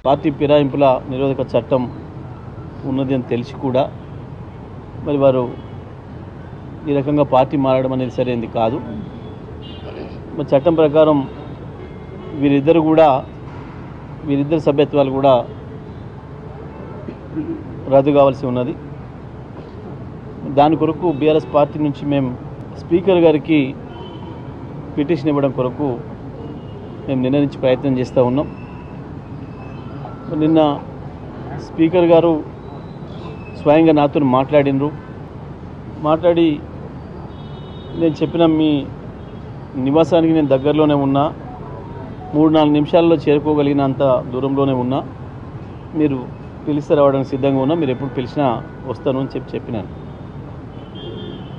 Party ఫిరాయింపుల నిరోధక చట్టం ఉన్నది అని తెలిసి కూడా మరి వారు ఈ రకంగా పార్టీ మారడం అనేది సరైనది కాదు. మరి చట్టం ప్రకారం వీరిద్దరు సభ్యత్వాలు కూడా రద్దు కావాల్సి ఉన్నది. దాని కొరకు బీఆర్ఎస్ పార్టీ నుంచి మేము స్పీకర్ గారికి పిటిషన్ ఇవ్వడం కొరకు మేము నిర్ణయించి ప్రయత్నం చేస్తూ ఉన్నాం. నిన్న స్పీకర్ గారు స్వయంగా నాతో మాట్లాడి నేను చెప్పిన మీ నివాసానికి నేను దగ్గరలోనే ఉన్నా, 3-4 నిమిషాల్లో చేరుకోగలిగినంత దూరంలోనే ఉన్నా, మీరు పిలిస్తే రావడానికి సిద్ధంగా ఉన్నా, మీరు ఎప్పుడు పిలిచినా వస్తాను అని చెప్పినాను.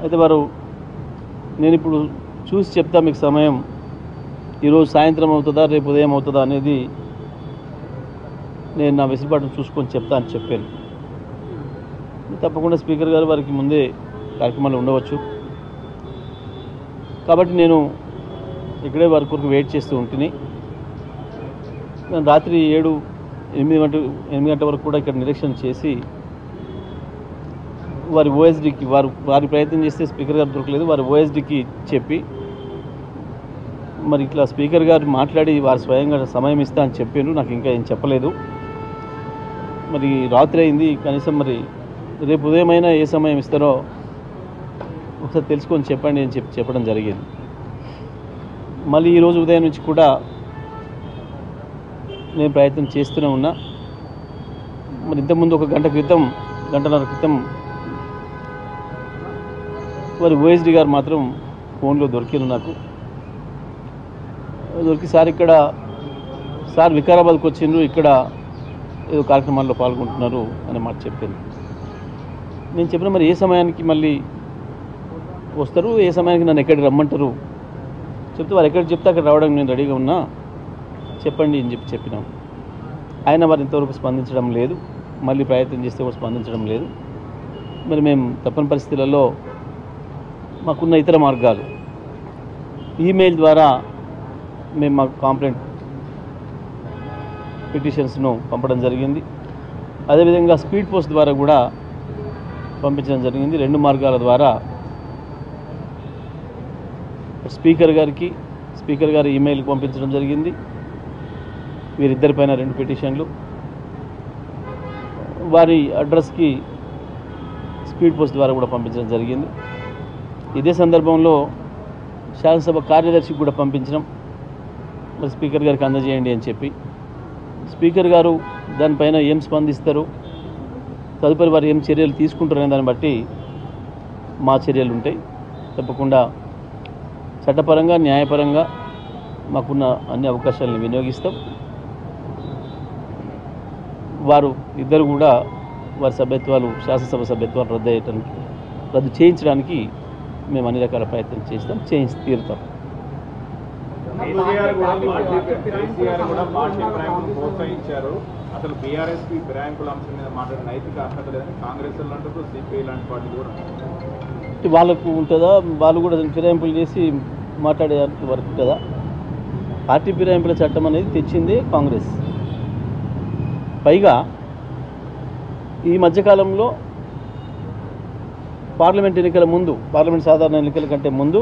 అయితే వారు నేను ఇప్పుడు చూసి చెప్తా మీకు సమయం ఈరోజు సాయంత్రం అవుతుందా రేపు ఉదయం అవుతుందా అనేది నేను నా వెసులుబాటును చూసుకొని చెప్తా అని చెప్పాను. తప్పకుండా స్పీకర్ గారు వారికి ముందే కార్యక్రమాలు ఉండవచ్చు కాబట్టి నేను ఇక్కడే వారి కొరకు వెయిట్ చేస్తూ ఉంటుంది. నేను రాత్రి 8 గంటల వరకు కూడా ఇక్కడ నిరీక్షణ చేసి వారి ఓఎస్డీకి వారి ప్రయత్నం చేస్తే స్పీకర్ గారు దొరకలేదు, వారి ఓఎస్డీకి చెప్పి మరి ఇట్లా స్పీకర్ గారు మాట్లాడి వారు స్వయంగా సమయం ఇస్తా అని చెప్పాను. నాకు ఇంకా ఏం చెప్పలేదు. మరి రాత్రి అయింది, కనీసం మరి రేపు ఉదయమైనా ఏ సమయం ఇస్తారో ఒకసారి తెలుసుకొని చెప్పండి అని చెప్పడం జరిగింది. మళ్ళీ ఈరోజు ఉదయం నుంచి కూడా నేను ప్రయత్నం చేస్తూనే ఉన్నా. మరి ఇంతకుముందు ఒక గంటన్నర క్రితం వారి ఓఎస్డీ గారు మాత్రం ఫోన్లో దొరికింది నాకు. దొరికి సార్ వికారాబాద్కి వచ్చిండ్రు, ఇక్కడ ఏదో కార్యక్రమాల్లో పాల్గొంటున్నారు అనే మాట చెప్పింది. నేను చెప్పిన మరి ఏ సమయానికి మళ్ళీ వస్తారు, ఏ సమయానికి నన్ను ఎక్కడికి రమ్మంటారు చెప్తే వారు ఎక్కడ చెప్తే అక్కడ రావడానికి నేను రెడీగా ఉన్నా, చెప్పండి అని చెప్పినాం. ఆయన వారు ఇంతవరకు స్పందించడం లేదు, మళ్ళీ ప్రయత్నం చేస్తే కూడా స్పందించడం లేదు. మరి మేము తప్పని పరిస్థితులలో మాకున్న ఇతర మార్గాలు ఈమెయిల్ ద్వారా మేము మా కాంప్లైంట్ పిటిషన్స్ను పంపడం జరిగింది. అదేవిధంగా స్పీడ్ పోస్ట్ ద్వారా కూడా పంపించడం జరిగింది. 2 మార్గాల ద్వారా స్పీకర్ గారి ఈమెయిల్కి పంపించడం జరిగింది. వీరిద్దరిపైన 2 పిటిషన్లు, వారి అడ్రస్కి స్పీడ్ పోస్ట్ ద్వారా కూడా పంపించడం జరిగింది. ఇదే సందర్భంలో శాసనసభ కార్యదర్శికి కూడా పంపించడం, మరి స్పీకర్ గారికి అందజేయండి అని చెప్పి. స్పీకర్ గారు దానిపైన ఏం స్పందిస్తారు, తదుపరి వారు ఏం చర్యలు తీసుకుంటారనే దాన్ని బట్టి మా చర్యలు ఉంటాయి. తప్పకుండా చట్టపరంగా న్యాయపరంగా మాకున్న అన్ని అవకాశాలను వినియోగిస్తాం. వారు ఇద్దరు కూడా వారి సభ్యత్వాలు శాసనసభ సభ్యత్వాలు రద్దు చేయించడానికి మేము అన్ని రకాల ప్రయత్నం చేస్తాం, చేయించి తీరుతాం. అసలు బీఆర్ఎస్పీ ఫిరాయింపుల అంశం మీద మాట్లాడే నైతిక అర్హత లేదని కాంగ్రెస్ అంటారు, సిపిఐ లాంటి పార్టీ కూడా వాళ్ళకు ఉంటుందా, వాళ్ళు కూడా ఫిరాయింపులు చేసి మాట్లాడే వరకు కదా. పార్టీ ఫిరాయింపుల చట్టం అనేది తెచ్చింది కాంగ్రెస్. పైగా ఈ మధ్యకాలంలో పార్లమెంట్ సాధారణ ఎన్నికల కంటే ముందు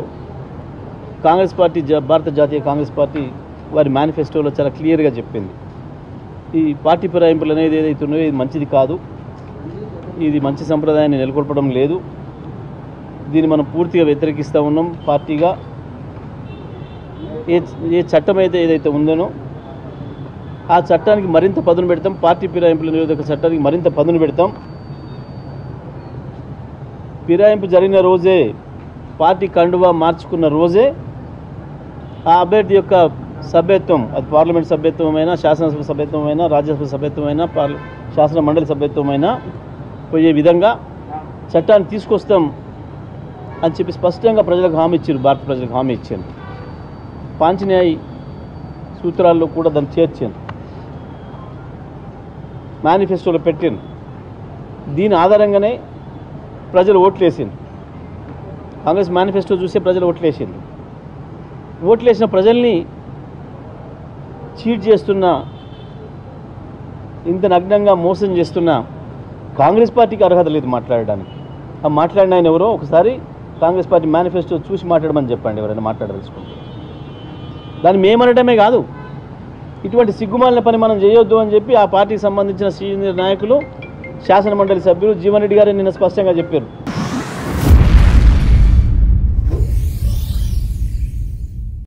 కాంగ్రెస్ పార్టీ, భారత జాతీయ కాంగ్రెస్ పార్టీ వారి మేనిఫెస్టోలో చాలా క్లియర్గా చెప్పింది, ఈ పార్టీ ఫిరాయింపులు అనేది ఏదైతే ఉన్నాయో ఇది మంచిది కాదు, ఇది మంచి సంప్రదాయాన్ని నెలకొల్పడం లేదు, దీన్ని మనం పూర్తిగా వ్యతిరేకిస్తూ ఉన్నాం. పార్టీగా ఏ చట్టం అయితే ఏదైతే ఉందనో ఆ చట్టానికి మరింత పదును పెడతాం, పార్టీ ఫిరాయింపుల నిరోధక చట్టానికి మరింత పదును పెడతాం. ఫిరాయింపు జరిగిన రోజే, పార్టీ కండువా మార్చుకున్న రోజే ఆ అభ్యర్థి యొక్క సభ్యత్వం, అది పార్లమెంట్ సభ్యత్వమైనా, శాసనసభ సభ్యత్వమైనా, రాజ్యసభ సభ్యత్వమైనా, శాసన మండలి సభ్యత్వమైనా పోయే విధంగా చట్టాన్ని తీసుకొస్తాం అని చెప్పి స్పష్టంగా ప్రజలకు హామీ ఇచ్చారు, భారత ప్రజలకు హామీ ఇచ్చారు. పాంచన్యాయ్ సూత్రాల్లో కూడా దాన్ని చేర్చాను, మేనిఫెస్టోలో పెట్టాను. దీని ఆధారంగానే ప్రజలు ఓట్లేసింది. కాంగ్రెస్ మేనిఫెస్టో చూసే ప్రజలు ఓట్లేసింది. ఓట్లేసిన ప్రజల్ని చీట్ చేస్తున్న ఇంత నగ్నంగా మోసం చేస్తున్న కాంగ్రెస్ పార్టీకి అర్హత లేదు మాట్లాడడానికి. ఆ మాట్లాడిన ఆయన ఎవరో ఒకసారి కాంగ్రెస్ పార్టీ మేనిఫెస్టో చూసి మాట్లాడమని చెప్పండి ఎవరైనా మాట్లాడదలుచుకుంటే. దాన్ని మేమనటమే కాదు, ఇటువంటి సిగ్గుమాలిన పని మనం చేయొద్దు అని చెప్పి ఆ పార్టీకి సంబంధించిన సీనియర్ నాయకులు, శాసనమండలి సభ్యులు జీవన్ రెడ్డి గారు నిన్న స్పష్టంగా చెప్పారు.